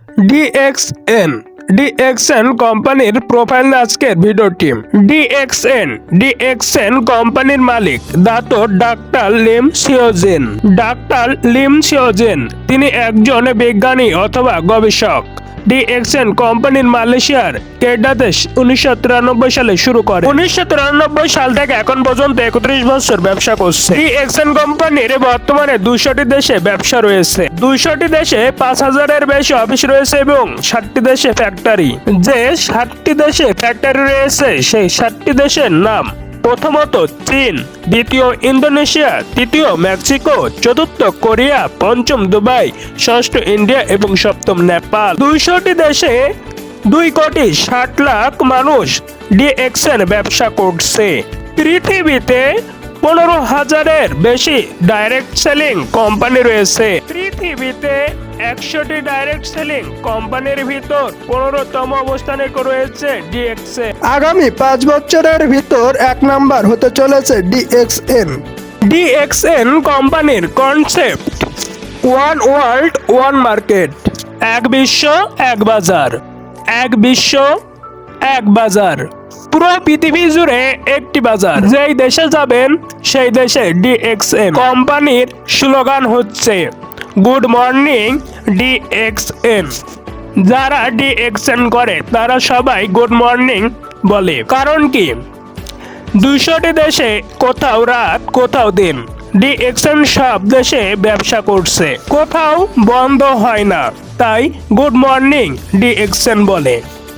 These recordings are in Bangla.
ডিএক্সএন ডিএক্সএন কোম্পানির প্রোফাইল আজকের ভিডিওটি। ডিএক্সএন কোম্পানির মালিক ডাক্তার লিম সিওজেন। ডাক্তার লিম সিওজেন তিনি একজন বিজ্ঞানী অথবা গবেষক। ডিএক্সএন কোম্পানির মালয়েশিয়ার কেডাতে 1993 সালে শুরু করে। 1993 সাল থেকে এখন পর্যন্ত 31 বছর ব্যবসা করছে। ডিএক্সএন কোম্পানির বর্তমানে 200টি দেশে ব্যবসা রয়েছে। 200টি দেশে 5000-এর বেশি অফিস রয়েছে এবং 60টি দেশে ফ্যাক্টরি। যে 60টি দেশে ফ্যাক্টরি রয়েছে সেই 60টি দেশের নাম: প্রথমত চীন, দ্বিতীয় ইন্দোনেশিয়া, তৃতীয় মেক্সিকো, চতুর্থ কোরিয়া, পঞ্চম দুবাই, ষষ্ঠ ইন্ডিয়া এবং সপ্তম নেপাল। 200টি দেশে 2,60,00,000 মানুষ ডিএক্সএন ব্যবসা করছে। পৃথিবীতে 15,000-এর বেশি ডাইরেক্ট সেলিং কোম্পানি রয়েছে। পৃথিবীতে 100টি ডাইরেক্ট সেলিং কোম্পানির ভিতর 15তম অবস্থানে রয়েছে ডিএক্সএন। আগামী 5 বছরের ভিতর 1 নাম্বার হতে চলেছে ডিএক্সএন। ডিএক্সএন কোম্পানির concept: one world one market, এক বিশ্ব এক বাজার। এক বিশ্ব এক বাজার, পুরো পৃথিবী জুড়ে একটি বাজার। যেই দেশে যাবেন সেই দেশে ডিএক্সএন কোম্পানির স্লোগান হচ্ছে গুড মর্নিং ডিএক্সএন। যারা ডিএক্সএন করে তারা সবাই গুড মর্নিং বলে। কারণ কি, 200টি দেশে কোথাও রাত কোথাও দিন। ডিএক্সএন সব দেশে ব্যবসা করছে, কোথাও বন্ধ হয় না, তাই গুড মর্নিং ডিএক্সএন বলে।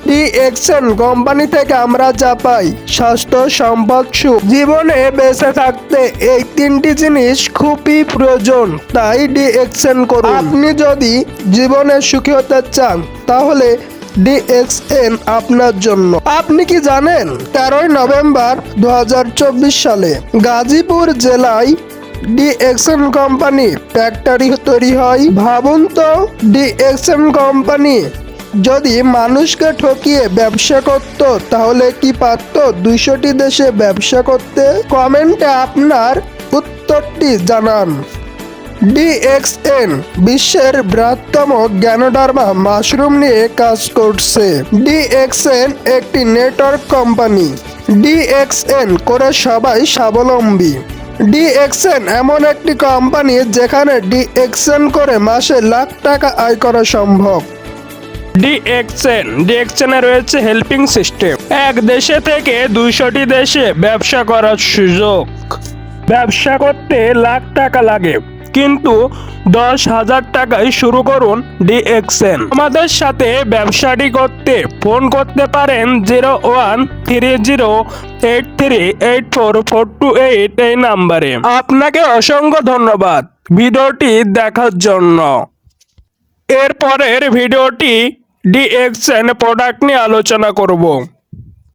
ডিএক্সএন কোম্পানি থেকে আমরা যা পাই: স্বাস্থ্য, সম্পদ, সুখ। জীবনে বেঁচে থাকতে এই 3টি জিনিস খুবই প্রয়োজন, তাই ডিএক্সএন করুন। আপনি যদি জীবনে সুখী হতে চান তাহলে ডিএক্সএন আপনার জন্য। আপনি কি জানেন 13 নভেম্বর 2024 সালে গাজীপুর জেলায় ডিএক্সএন কোম্পানি ফ্যাক্টরি তৈরি হয়? ভাবুন তো, ডিএক্সএন কোম্পানি যদি মানুষকে ঠকিয়ে ব্যবসা করত তাহলে কি পারত 200টি দেশে ব্যবসা করতে? কমেন্টে আপনার উত্তরটি জানান। ডিএক্সএন বিশ্বের বৃহত্তম জ্ঞানোডার্মা মাশরুম নিয়ে কাজ করছে। ডিএক্সএন একটি নেটওয়ার্ক কোম্পানি। ডিএক্সএন করে সবাই স্বাবলম্বী। ডিএক্সএন এমন একটি কোম্পানি যেখানে ডিএক্সএন করে মাসে লাখ টাকা আয় করা সম্ভব। ডিএক্সএনে রয়েছে হেল্পিং সিস্টেম। এক দেশে থেকে 200টি দেশে ব্যবসা করার সুযোগ। ব্যবসা করতে লাখ টাকা লাগে, কিন্তু 10,000 টাকায় শুরু করুন ডিএক্সএন। আমাদের সাথে ব্যবসাটি করতে ফোন করতে পারেন 013083844228 এই নাম্বারে। আপনাকে অসংখ্য ধন্যবাদ ভিডিওটি দেখার জন্য। এরপরের ভিডিওটি ডিএক্সএন প্রোডাক্ট নিয়ে আলোচনা করব।